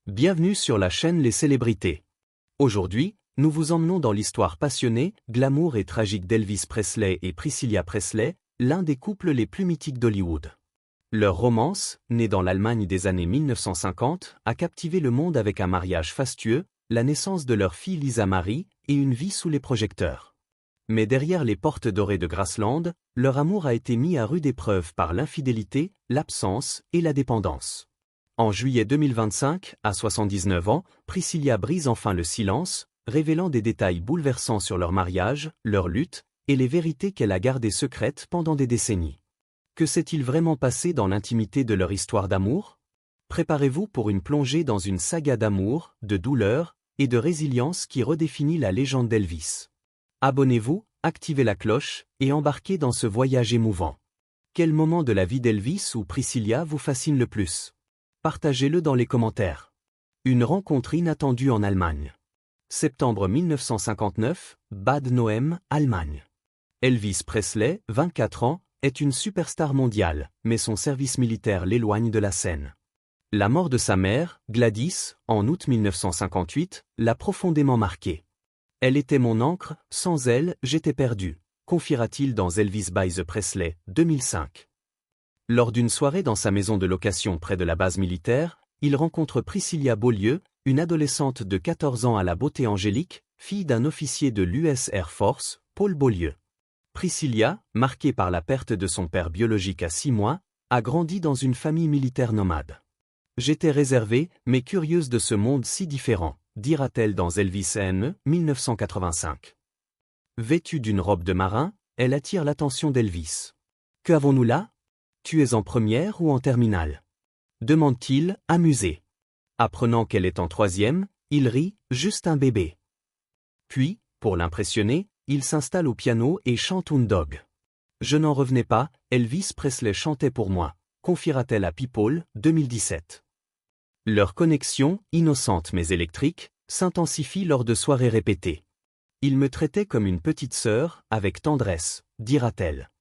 Bienvenue sur la chaîne Les Célébrités. Aujourd'hui, nous vous emmenons dans l'histoire passionnée, glamour et tragique d'Elvis Presley et Priscilla Presley, l'un des couples les plus mythiques d'Hollywood. Leur romance, née dans l'Allemagne des années 1950, a captivé le monde avec un mariage fastueux, la naissance de leur fille Lisa Marie et une vie sous les projecteurs. Mais derrière les portes dorées de Graceland, leur amour a été mis à rude épreuve par l'infidélité, l'absence et la dépendance. En juillet 2025, à 79 ans, Priscilla brise enfin le silence, révélant des détails bouleversants sur leur mariage, leur lutte, et les vérités qu'elle a gardées secrètes pendant des décennies. Que s'est-il vraiment passé dans l'intimité de leur histoire d'amour? Préparez-vous pour une plongée dans une saga d'amour, de douleur et de résilience qui redéfinit la légende d'Elvis. Abonnez-vous, activez la cloche et embarquez dans ce voyage émouvant. Quel moment de la vie d'Elvis ou Priscilla vous fascine le plus? Partagez-le dans les commentaires. Une rencontre inattendue en Allemagne. Septembre 1959, Bad Nauheim, Allemagne. Elvis Presley, 24 ans, est une superstar mondiale, mais son service militaire l'éloigne de la scène. La mort de sa mère, Gladys, en août 1958, l'a profondément marqué. « Elle était mon ancre, sans elle, j'étais perdu », confiera-t-il dans Elvis by the Presley, 2005. Lors d'une soirée dans sa maison de location près de la base militaire, il rencontre Priscilla Beaulieu, une adolescente de 14 ans à la beauté angélique, fille d'un officier de l'US Air Force, Paul Beaulieu. Priscilla, marquée par la perte de son père biologique à 6 mois, a grandi dans une famille militaire nomade. « J'étais réservée, mais curieuse de ce monde si différent », dira-t-elle dans Elvis N. 1985. Vêtue d'une robe de marin, elle attire l'attention d'Elvis. « Que avons-nous là? Tu es en première ou en terminale ?» demande-t-il, amusé. Apprenant qu'elle est en troisième, il rit, juste un bébé. Puis, pour l'impressionner, il s'installe au piano et chante Un Dog. Je n'en revenais pas, Elvis Presley chantait pour moi, confiera-t-elle à People, 2017. Leur connexion, innocente mais électrique, s'intensifie lors de soirées répétées. Il me traitait comme une petite sœur, avec tendresse, dira-t-elle.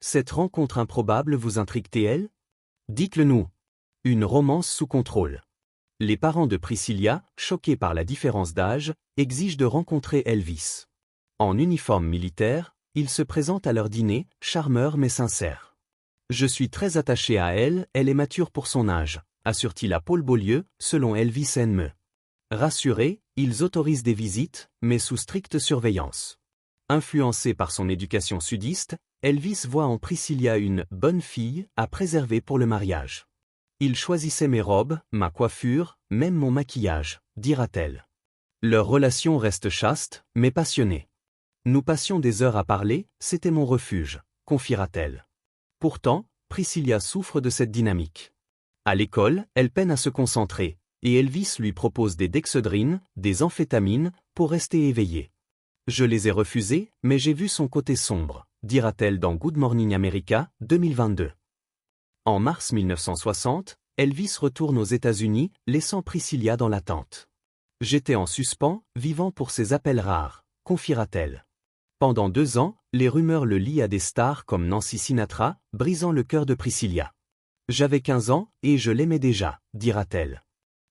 Cette rencontre improbable vous intrigue-t-elle? Dites-le nous. Une romance sous contrôle. Les parents de Priscilla, choqués par la différence d'âge, exigent de rencontrer Elvis. En uniforme militaire, il se présente à leur dîner, charmeur mais sincère. « Je suis très attaché à elle, elle est mature pour son âge », assure-t-il à Paul Beaulieu, selon Elvis N. Rassurés, ils autorisent des visites, mais sous stricte surveillance. Influencé par son éducation sudiste, Elvis voit en Priscilla une « bonne fille » à préserver pour le mariage. « Il choisissait mes robes, ma coiffure, même mon maquillage », dira-t-elle. Leur relation reste chaste, mais passionnée. « Nous passions des heures à parler, c'était mon refuge », confiera-t-elle. Pourtant, Priscilla souffre de cette dynamique. À l'école, elle peine à se concentrer, et Elvis lui propose des dexedrines, des amphétamines, pour rester éveillée. « Je les ai refusées, mais j'ai vu son côté sombre », dira-t-elle dans Good Morning America, 2022. En mars 1960, Elvis retourne aux États-Unis, laissant Priscilla dans l'attente. « J'étais en suspens, vivant pour ces appels rares », confiera-t-elle. Pendant 2 ans, les rumeurs le lient à des stars comme Nancy Sinatra, brisant le cœur de Priscilla. « J'avais 15 ans, et je l'aimais déjà », dira-t-elle.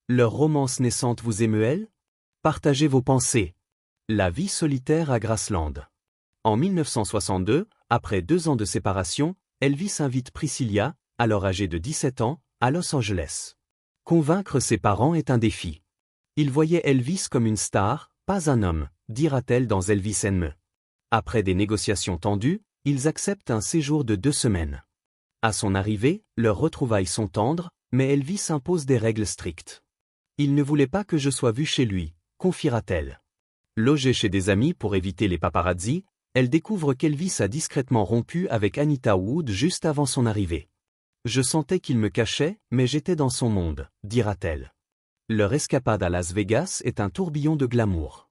Leur romance naissante vous émeut-elle? Partagez vos pensées. La vie solitaire à Graceland. En 1962, après 2 ans de séparation, Elvis invite Priscilla, alors âgée de 17 ans, à Los Angeles. Convaincre ses parents est un défi. Il voyait Elvis comme une star, pas un homme, dira-t-elle dans Elvis N. Après des négociations tendues, ils acceptent un séjour de 2 semaines. À son arrivée, leurs retrouvailles sont tendres, mais Elvis impose des règles strictes. « Il ne voulait pas que je sois vue chez lui », confiera-t-elle. Logée chez des amis pour éviter les paparazzis, elle découvre qu'Elvis a discrètement rompu avec Anita Wood juste avant son arrivée. « Je sentais qu'il me cachait, mais j'étais dans son monde », dira-t-elle. Leur escapade à Las Vegas est un tourbillon de glamour.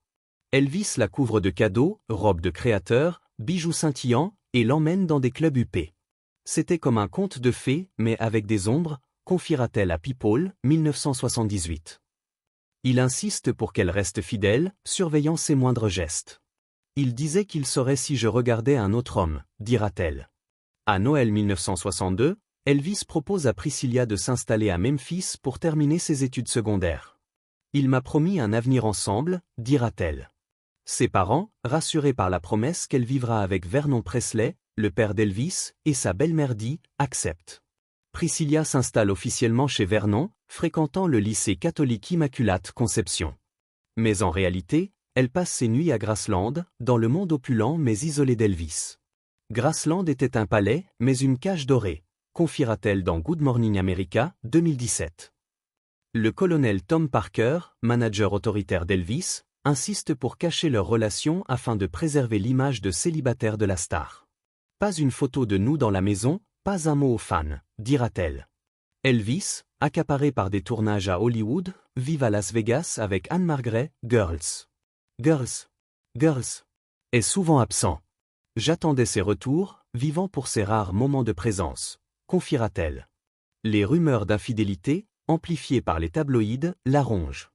Elvis la couvre de cadeaux, robes de créateur, bijoux scintillants, et l'emmène dans des clubs huppés. C'était comme un conte de fées, mais avec des ombres, confiera-t-elle à People, 1978. Il insiste pour qu'elle reste fidèle, surveillant ses moindres gestes. Il disait qu'il saurait si je regardais un autre homme, dira-t-elle. À Noël 1962, Elvis propose à Priscilla de s'installer à Memphis pour terminer ses études secondaires. Il m'a promis un avenir ensemble, dira-t-elle. Ses parents, rassurés par la promesse qu'elle vivra avec Vernon Presley, le père d'Elvis, et sa belle-mère Dee, acceptent. Priscilla s'installe officiellement chez Vernon, fréquentant le lycée catholique Immaculate Conception. Mais en réalité, elle passe ses nuits à Graceland, dans le monde opulent mais isolé d'Elvis. Graceland était un palais, mais une cage dorée, confiera-t-elle dans Good Morning America, 2017. Le colonel Tom Parker, manager autoritaire d'Elvis, insiste pour cacher leur relation afin de préserver l'image de célibataire de la star. Pas une photo de nous dans la maison, pas un mot aux fans, dira-t-elle. Elvis, accaparé par des tournages à Hollywood, vive à Las Vegas avec Anne Margaret, Girls, est souvent absent. J'attendais ses retours, vivant pour ses rares moments de présence, confiera-t-elle. Les rumeurs d'infidélité, amplifiées par les tabloïds, la rongent.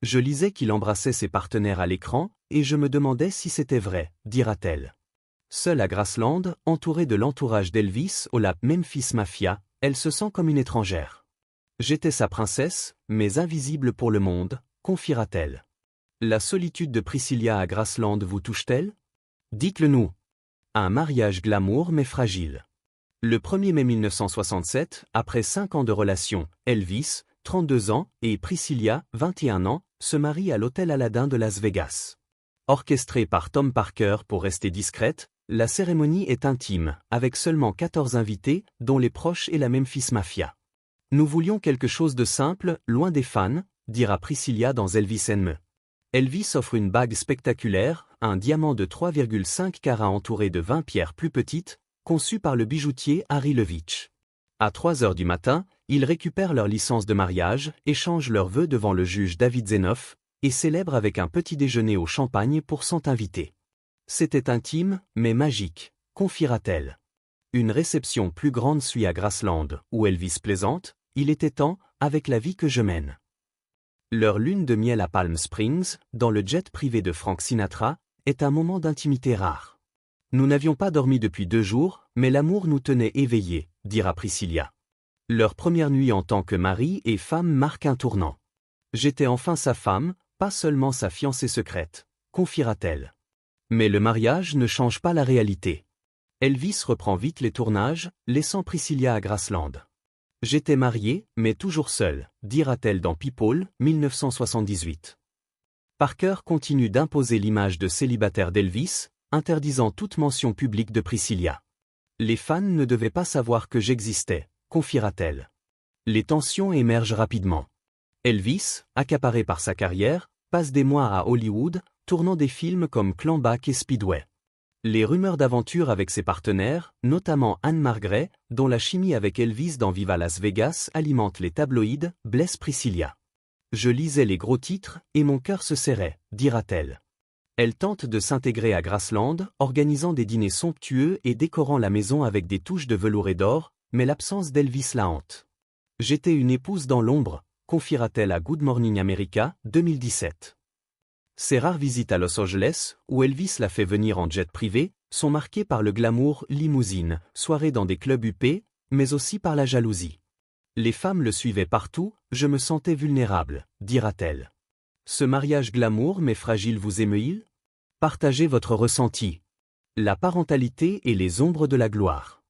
Je lisais qu'il embrassait ses partenaires à l'écran, et je me demandais si c'était vrai, dira-t-elle. Seule à Graceland, entourée de l'entourage d'Elvis au la Memphis Mafia, elle se sent comme une étrangère. J'étais sa princesse, mais invisible pour le monde, confiera-t-elle. La solitude de Priscilla à Graceland vous touche-t-elle? Dites-le nous. Un mariage glamour mais fragile. Le 1er mai 1967, après 5 ans de relation, Elvis, 32 ans, et Priscilla, 21 ans, se marient à l'hôtel Aladdin de Las Vegas. Orchestrée par Tom Parker pour rester discrète, la cérémonie est intime, avec seulement 14 invités, dont les proches et la Memphis Mafia. Nous voulions quelque chose de simple, loin des fans, dira Priscilla dans Elvis & Me. Elvis offre une bague spectaculaire, un diamant de 3,5 carats entouré de 20 pierres plus petites, conçu par le bijoutier Harry Levitch. À 3 heures du matin, ils récupèrent leur licence de mariage, échangent leurs vœux devant le juge David Zenoff, et célèbrent avec un petit déjeuner au champagne pour 100 invités. C'était intime, mais magique, confiera-t-elle. Une réception plus grande suit à Graceland, où Elvis plaisante, il était temps, avec la vie que je mène. Leur lune de miel à Palm Springs, dans le jet privé de Frank Sinatra, est un moment d'intimité rare. Nous n'avions pas dormi depuis 2 jours, mais l'amour nous tenait éveillés, dira Priscilla. Leur première nuit en tant que mari et femme marque un tournant. J'étais enfin sa femme, pas seulement sa fiancée secrète, confiera-t-elle. Mais le mariage ne change pas la réalité. Elvis reprend vite les tournages, laissant Priscilla à Graceland. J'étais mariée, mais toujours seule, dira-t-elle dans People, 1978. Parker continue d'imposer l'image de célibataire d'Elvis, interdisant toute mention publique de Priscilla. Les fans ne devaient pas savoir que j'existais, confiera-t-elle. Les tensions émergent rapidement. Elvis, accaparé par sa carrière, passe des mois à Hollywood, tournant des films comme Clambake et Speedway. Les rumeurs d'aventure avec ses partenaires, notamment Anne Margaret, dont la chimie avec Elvis dans Viva Las Vegas alimente les tabloïds, blesse Priscilla. Je lisais les gros titres, et mon cœur se serrait, dira-t-elle. Elle tente de s'intégrer à Graceland, organisant des dîners somptueux et décorant la maison avec des touches de velours et d'or, mais l'absence d'Elvis la hante. J'étais une épouse dans l'ombre, confiera-t-elle à Good Morning America, 2017. Ses rares visites à Los Angeles, où Elvis la fait venir en jet privé, sont marquées par le glamour limousine, soirées dans des clubs huppés, mais aussi par la jalousie. Les femmes le suivaient partout, je me sentais vulnérable, dira-t-elle. Ce mariage glamour mais fragile vous émeut-il? Partagez votre ressenti. La parentalité et les ombres de la gloire.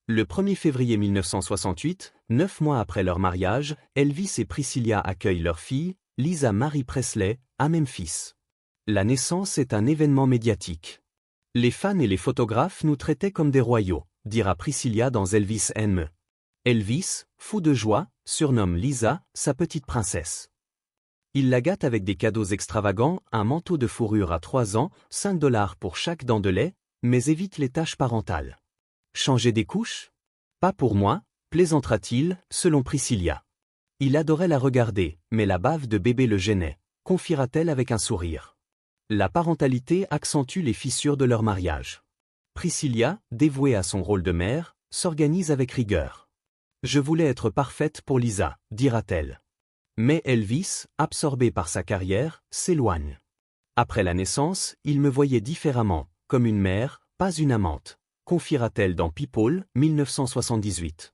Le 1er février 1968, 9 mois après leur mariage, Elvis et Priscilla accueillent leur fille, Lisa Marie Presley, à Memphis. La naissance est un événement médiatique. Les fans et les photographes nous traitaient comme des royaux, dira Priscilla dans Elvis & Me. Elvis, fou de joie, surnomme Lisa, sa petite princesse. Il la gâte avec des cadeaux extravagants, un manteau de fourrure à 3 ans, $5 pour chaque dent de lait, mais évite les tâches parentales. Changer des couches? Pas pour moi, plaisantera-t-il, selon Priscilla. Il adorait la regarder, mais la bave de bébé le gênait, confiera-t-elle avec un sourire. La parentalité accentue les fissures de leur mariage. Priscilla, dévouée à son rôle de mère, s'organise avec rigueur. Je voulais être parfaite pour Lisa, dira-t-elle. Mais Elvis, absorbé par sa carrière, s'éloigne. Après la naissance, il me voyait différemment, comme une mère, pas une amante, confiera-t-elle dans People, 1978.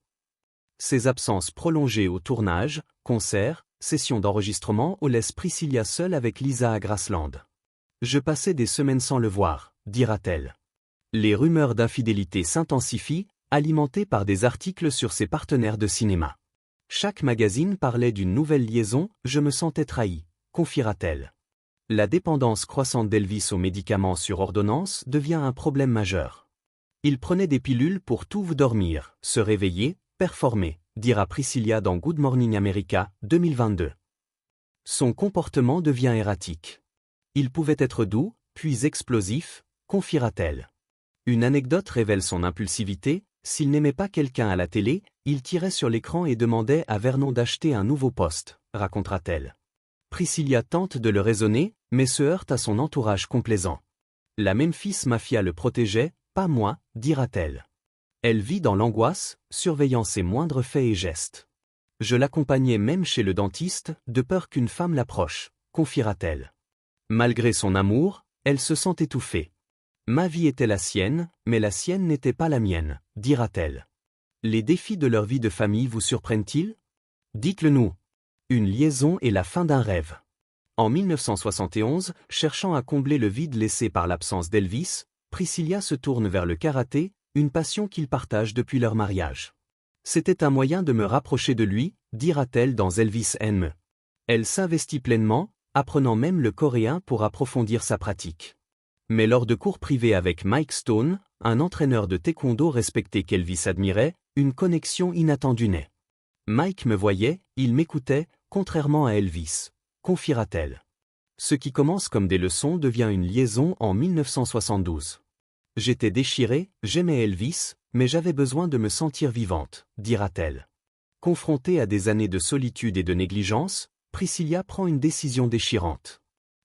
Ses absences prolongées au tournage, concerts, session d'enregistrement où laisse Priscilla seule avec Lisa à Graceland. Je passais des semaines sans le voir, dira-t-elle. Les rumeurs d'infidélité s'intensifient, alimentées par des articles sur ses partenaires de cinéma. Chaque magazine parlait d'une nouvelle liaison, je me sentais trahi, confiera-t-elle. La dépendance croissante d'Elvis aux médicaments sur ordonnance devient un problème majeur. Il prenait des pilules pour tout dormir, se réveiller, performer, dira Priscilla dans Good Morning America, 2022. Son comportement devient erratique. Il pouvait être doux, puis explosif, confiera-t-elle. Une anecdote révèle son impulsivité, s'il n'aimait pas quelqu'un à la télé, il tirait sur l'écran et demandait à Vernon d'acheter un nouveau poste, racontera-t-elle. Priscilla tente de le raisonner, mais se heurte à son entourage complaisant. La Memphis Mafia le protégeait, pas moi, dira-t-elle. Elle vit dans l'angoisse, surveillant ses moindres faits et gestes. Je l'accompagnais même chez le dentiste, de peur qu'une femme l'approche, confiera-t-elle. Malgré son amour, elle se sent étouffée. Ma vie était la sienne, mais la sienne n'était pas la mienne, dira-t-elle. Les défis de leur vie de famille vous surprennent-ils? Dites-le nous. Une liaison est la fin d'un rêve. En 1971, cherchant à combler le vide laissé par l'absence d'Elvis, Priscilla se tourne vers le karaté, une passion qu'ils partagent depuis leur mariage. C'était un moyen de me rapprocher de lui, dira-t-elle dans Elvis & Me. Elle s'investit pleinement, apprenant même le coréen pour approfondir sa pratique. Mais lors de cours privés avec Mike Stone, un entraîneur de taekwondo respecté qu'Elvis admirait, une connexion inattendue naît. Mike me voyait, il m'écoutait, contrairement à Elvis, confiera-t-elle. Ce qui commence comme des leçons devient une liaison en 1972. J'étais déchirée, j'aimais Elvis, mais j'avais besoin de me sentir vivante, dira-t-elle. Confrontée à des années de solitude et de négligence, Priscilla prend une décision déchirante.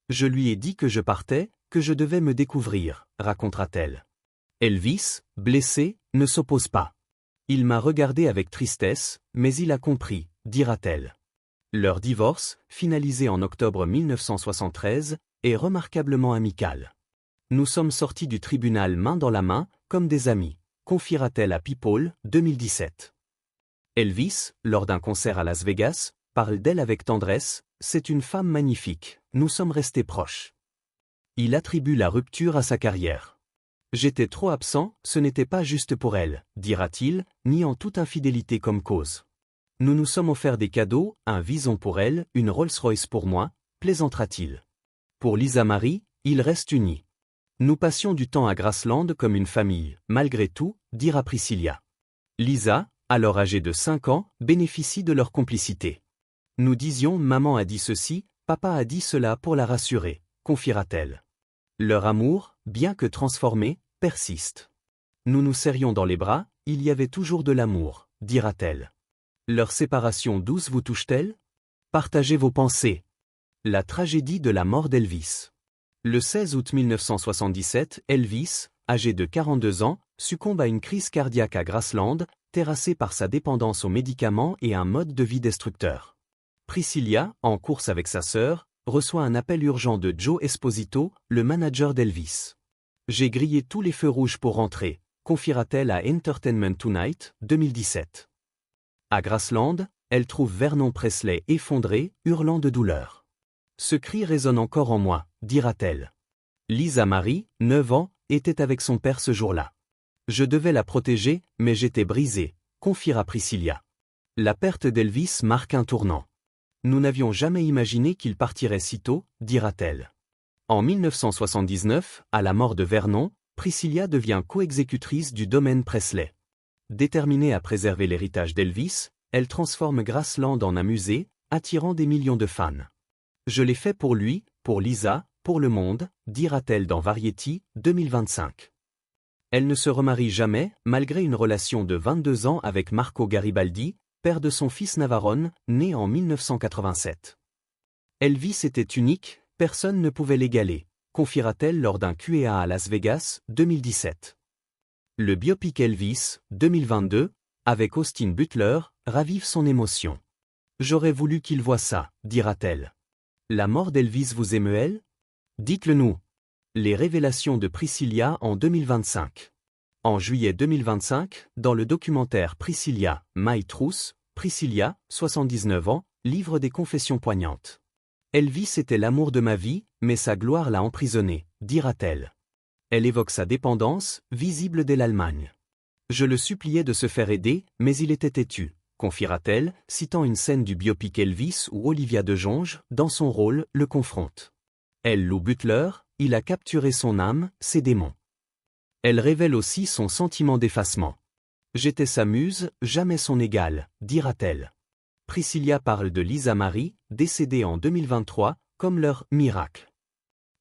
Je lui ai dit que je partais, que je devais me découvrir, racontera-t-elle. Elvis, blessé, ne s'oppose pas. Il m'a regardé avec tristesse, mais il a compris, dira-t-elle. Leur divorce, finalisé en octobre 1973, est remarquablement amical. Nous sommes sortis du tribunal main dans la main, comme des amis, confiera-t-elle à People, 2017. Elvis, lors d'un concert à Las Vegas, parle d'elle avec tendresse, c'est une femme magnifique, nous sommes restés proches. Il attribue la rupture à sa carrière. J'étais trop absent, ce n'était pas juste pour elle, dira-t-il, niant toute infidélité comme cause. Nous nous sommes offerts des cadeaux, un Vison pour elle, une Rolls-Royce pour moi, plaisantera-t-il. Pour Lisa Marie, ils restent unis. Nous passions du temps à Graceland comme une famille, malgré tout, dira Priscilla. Lisa, alors âgée de 5 ans, bénéficie de leur complicité. Nous disions maman a dit ceci, papa a dit cela pour la rassurer, confiera-t-elle. Leur amour, bien que transformé, persiste. Nous nous serrions dans les bras, il y avait toujours de l'amour, dira-t-elle. Leur séparation douce vous touche-t-elle? Partagez vos pensées. La tragédie de la mort d'Elvis. Le 16 août 1977, Elvis, âgé de 42 ans, succombe à une crise cardiaque à Graceland, terrassé par sa dépendance aux médicaments et un mode de vie destructeur. Priscilla, en course avec sa sœur, reçoit un appel urgent de Joe Esposito, le manager d'Elvis. J'ai grillé tous les feux rouges pour rentrer, confiera-t-elle à Entertainment Tonight, 2017. À Graceland, elle trouve Vernon Presley effondré, hurlant de douleur. Ce cri résonne encore en moi, dira-t-elle. Lisa Marie, 9 ans, était avec son père ce jour-là. Je devais la protéger, mais j'étais brisée, confiera Priscilla. La perte d'Elvis marque un tournant. Nous n'avions jamais imaginé qu'il partirait si tôt, dira-t-elle. En 1979, à la mort de Vernon, Priscilla devient co-exécutrice du domaine Presley. Déterminée à préserver l'héritage d'Elvis, elle transforme Graceland en un musée, attirant des millions de fans. Je l'ai fait pour lui, pour Lisa, pour le monde, dira-t-elle dans Variety, 2025. Elle ne se remarie jamais, malgré une relation de 22 ans avec Marco Garibaldi, père de son fils Navarone, né en 1987. Elvis était unique, personne ne pouvait l'égaler, confiera-t-elle lors d'un Q&A à Las Vegas, 2017. Le biopic Elvis, 2022, avec Austin Butler, ravive son émotion. J'aurais voulu qu'il voie ça, dira-t-elle. La mort d'Elvis vous émeut-elle? Dites-le nous. Les révélations de Priscilla en 2025. En juillet 2025, dans le documentaire Priscilla, My Truth, Priscilla, 79 ans, Livre des confessions poignantes. Elvis était l'amour de ma vie, mais sa gloire l'a emprisonné, dira-t-elle. Elle évoque sa dépendance, visible dès l'Allemagne. Je le suppliais de se faire aider, mais il était têtu, confiera-t-elle, citant une scène du biopic Elvis où Olivia de Jonge, dans son rôle, le confronte. Elle loue Butler, il a capturé son âme, ses démons. Elle révèle aussi son sentiment d'effacement. J'étais sa muse, jamais son égale, dira-t-elle. Priscilla parle de Lisa Marie, décédée en 2023, comme leur « miracle ».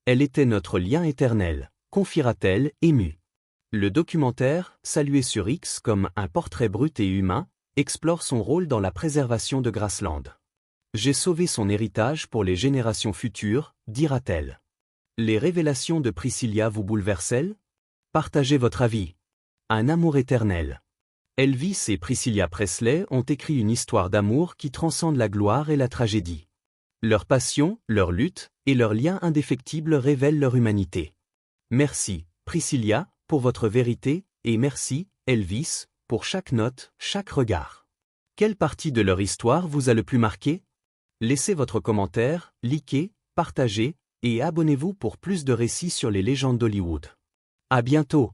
Elle était notre lien éternel, confiera-t-elle, émue. Le documentaire, salué sur X comme un portrait brut et humain, explore son rôle dans la préservation de Graceland. J'ai sauvé son héritage pour les générations futures, dira-t-elle. Les révélations de Priscilla vous bouleversent-elles? Partagez votre avis. Un amour éternel. Elvis et Priscilla Presley ont écrit une histoire d'amour qui transcende la gloire et la tragédie. Leur passion, leur lutte, et leur lien indéfectible révèlent leur humanité. Merci, Priscilla, pour votre vérité, et merci, Elvis, pour chaque note, chaque regard. Quelle partie de leur histoire vous a le plus marqué? Laissez votre commentaire, likez, partagez, et abonnez-vous pour plus de récits sur les légendes d'Hollywood. À bientôt!